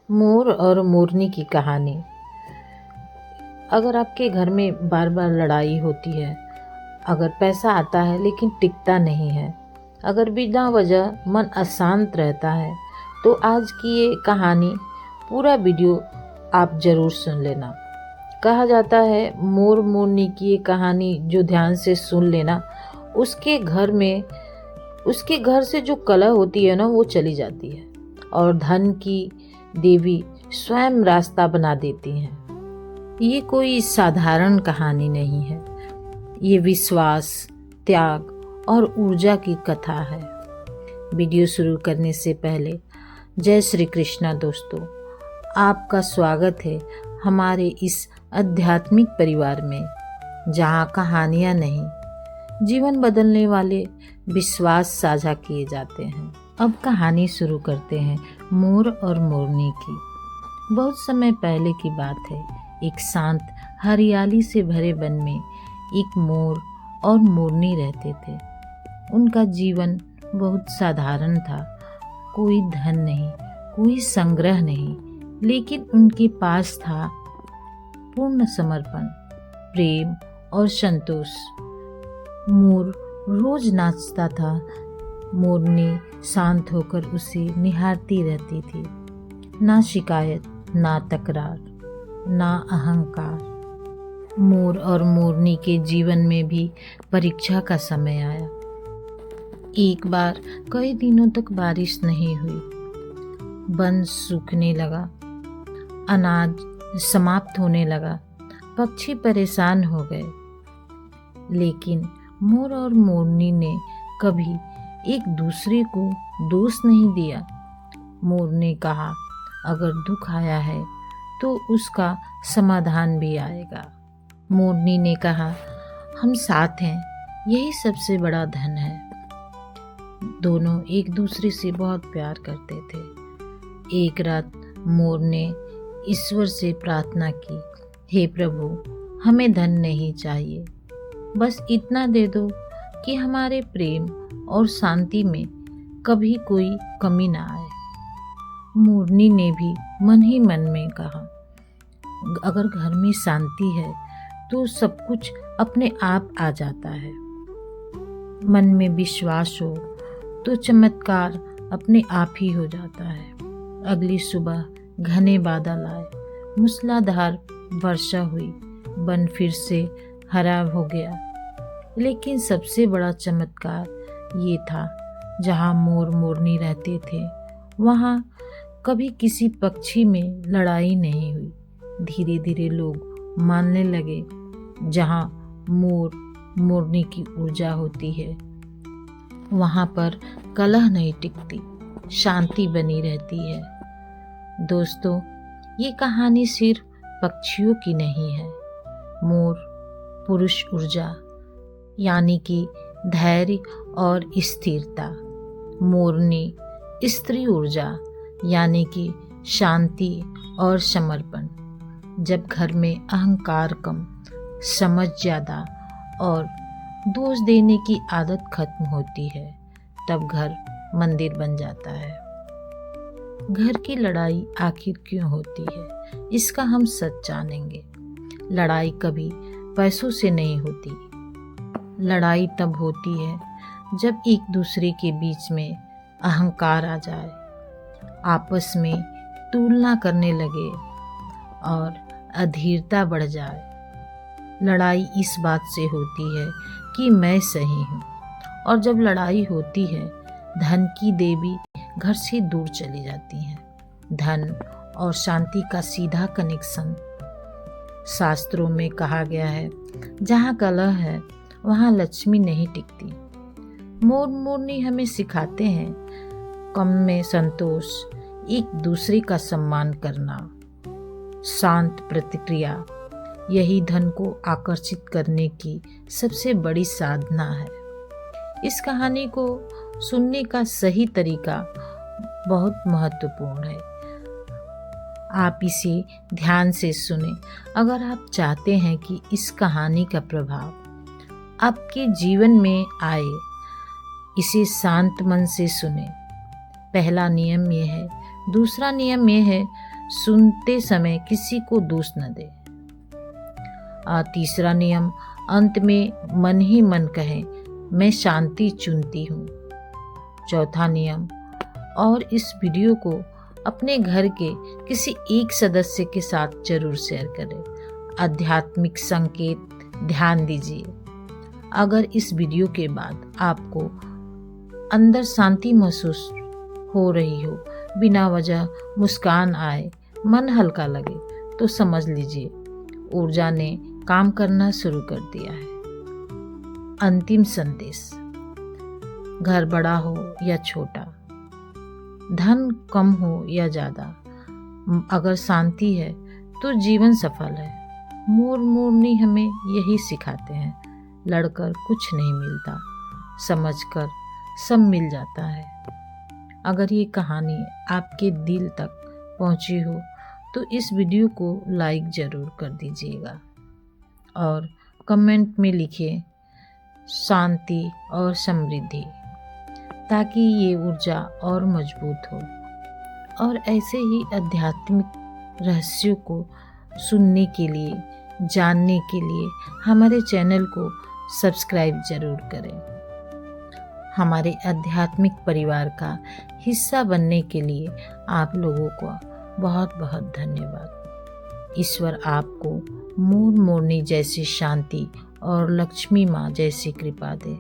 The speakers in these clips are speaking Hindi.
मोर और मोरनी की कहानी। अगर आपके घर में बार बार लड़ाई होती है, अगर पैसा आता है लेकिन टिकता नहीं है, अगर बिना वजह मन अशांत रहता है, तो आज की ये कहानी पूरा वीडियो आप ज़रूर सुन लेना। कहा जाता है मोर मोरनी की ये कहानी जो ध्यान से सुन लेना, उसके घर से जो कलह होती है ना, वो चली जाती है और धन की देवी स्वयं रास्ता बना देती हैं। ये कोई साधारण कहानी नहीं है, ये विश्वास, त्याग और ऊर्जा की कथा है। वीडियो शुरू करने से पहले जय श्री कृष्णा दोस्तों, आपका स्वागत है हमारे इस आध्यात्मिक परिवार में, जहाँ कहानियाँ नहीं, जीवन बदलने वाले विश्वास साझा किए जाते हैं। अब कहानी शुरू करते हैं मोर और मोरनी की। बहुत समय पहले की बात है। एक शांत हरियाली से भरे वन में एक मोर और मोरनी रहते थे। उनका जीवन बहुत साधारण था। कोई धन नहीं, कोई संग्रह नहीं, लेकिन उनके पास था पूर्ण समर्पण, प्रेम और संतोष। मोर रोज नाचता था, मोरनी शांत होकर उसे निहारती रहती थी। ना शिकायत, ना तकरार, ना अहंकार। मोर और मोरनी के जीवन में भी परीक्षा का समय आया। एक बार कई दिनों तक बारिश नहीं हुई, वन सूखने लगा, अनाज समाप्त होने लगा, पक्षी परेशान हो गए। लेकिन मोर और मोरनी ने कभी एक दूसरे को दोष नहीं दिया। मोर ने कहा, अगर दुख आया है तो उसका समाधान भी आएगा। मोरनी ने कहा, हम साथ हैं, यही सबसे बड़ा धन है। दोनों एक दूसरे से बहुत प्यार करते थे। एक रात मोर ने ईश्वर से प्रार्थना की, हे प्रभु, हमें धन नहीं चाहिए, बस इतना दे दो कि हमारे प्रेम और शांति में कभी कोई कमी ना आए। मोरनी ने भी मन ही मन में कहा, अगर घर में शांति है तो सब कुछ अपने आप आ जाता है। मन में विश्वास हो तो चमत्कार अपने आप ही हो जाता है। अगली सुबह घने बादल आए, मूसलाधार वर्षा हुई, वन फिर से हरा हो गया। लेकिन सबसे बड़ा चमत्कार ये था, जहाँ मोर मोरनी रहते थे वहाँ कभी किसी पक्षी में लड़ाई नहीं हुई। धीरे धीरे लोग मानने लगे, जहाँ मोर मोरनी की ऊर्जा होती है वहाँ पर कलह नहीं टिकती, शांति बनी रहती है। दोस्तों, ये कहानी सिर्फ पक्षियों की नहीं है। मोर पुरुष ऊर्जा यानी कि धैर्य और स्थिरता, मोरनी स्त्री ऊर्जा यानी कि शांति और समर्पण। जब घर में अहंकार कम, समझ ज़्यादा और दोष देने की आदत खत्म होती है, तब घर मंदिर बन जाता है। घर की लड़ाई आखिर क्यों होती है, इसका हम सच जानेंगे। लड़ाई कभी पैसों से नहीं होती। लड़ाई तब होती है जब एक दूसरे के बीच में अहंकार आ जाए, आपस में तुलना करने लगे और अधीरता बढ़ जाए। लड़ाई इस बात से होती है कि मैं सही हूँ, और जब लड़ाई होती है, धन की देवी घर से दूर चली जाती हैं। धन और शांति का सीधा कनेक्शन। शास्त्रों में कहा गया है, जहाँ कलह है वहाँ लक्ष्मी नहीं टिकती। मोर मोरनी हमें सिखाते हैं कम में संतोष, एक दूसरे का सम्मान करना, शांत प्रतिक्रिया, यही धन को आकर्षित करने की सबसे बड़ी साधना है। इस कहानी को सुनने का सही तरीका बहुत महत्वपूर्ण है। आप इसे ध्यान से सुने। अगर आप चाहते हैं कि इस कहानी का प्रभाव आपके जीवन में आए, इसे शांत मन से सुने। पहला नियम यह है। दूसरा नियम यह है, सुनते समय किसी को दोष न दे। तीसरा नियम, अंत में मन ही मन कहे, मैं शांति चुनती हूँ। चौथा नियम, और इस वीडियो को अपने घर के किसी एक सदस्य के साथ जरूर शेयर करें। आध्यात्मिक संकेत ध्यान दीजिए। अगर इस वीडियो के बाद आपको अंदर शांति महसूस हो रही हो, बिना वजह मुस्कान आए, मन हल्का लगे, तो समझ लीजिए ऊर्जा ने काम करना शुरू कर दिया है। अंतिम संदेश, घर बड़ा हो या छोटा, धन कम हो या ज़्यादा, अगर शांति है तो जीवन सफल है। मोर मोरनी हमें यही सिखाते हैं, लड़कर कुछ नहीं मिलता, समझकर सब मिल जाता है। अगर ये कहानी आपके दिल तक पहुंची हो तो इस वीडियो को लाइक ज़रूर कर दीजिएगा और कमेंट में लिखिए शांति और समृद्धि, ताकि ये ऊर्जा और मजबूत हो। और ऐसे ही आध्यात्मिक रहस्यों को सुनने के लिए, जानने के लिए हमारे चैनल को सब्सक्राइब जरूर करें। हमारे आध्यात्मिक परिवार का हिस्सा बनने के लिए आप लोगों को बहुत बहुत धन्यवाद। ईश्वर आपको मोर मोरनी जैसी शांति और लक्ष्मी माँ जैसी कृपा दे।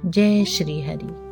जय श्री हरि।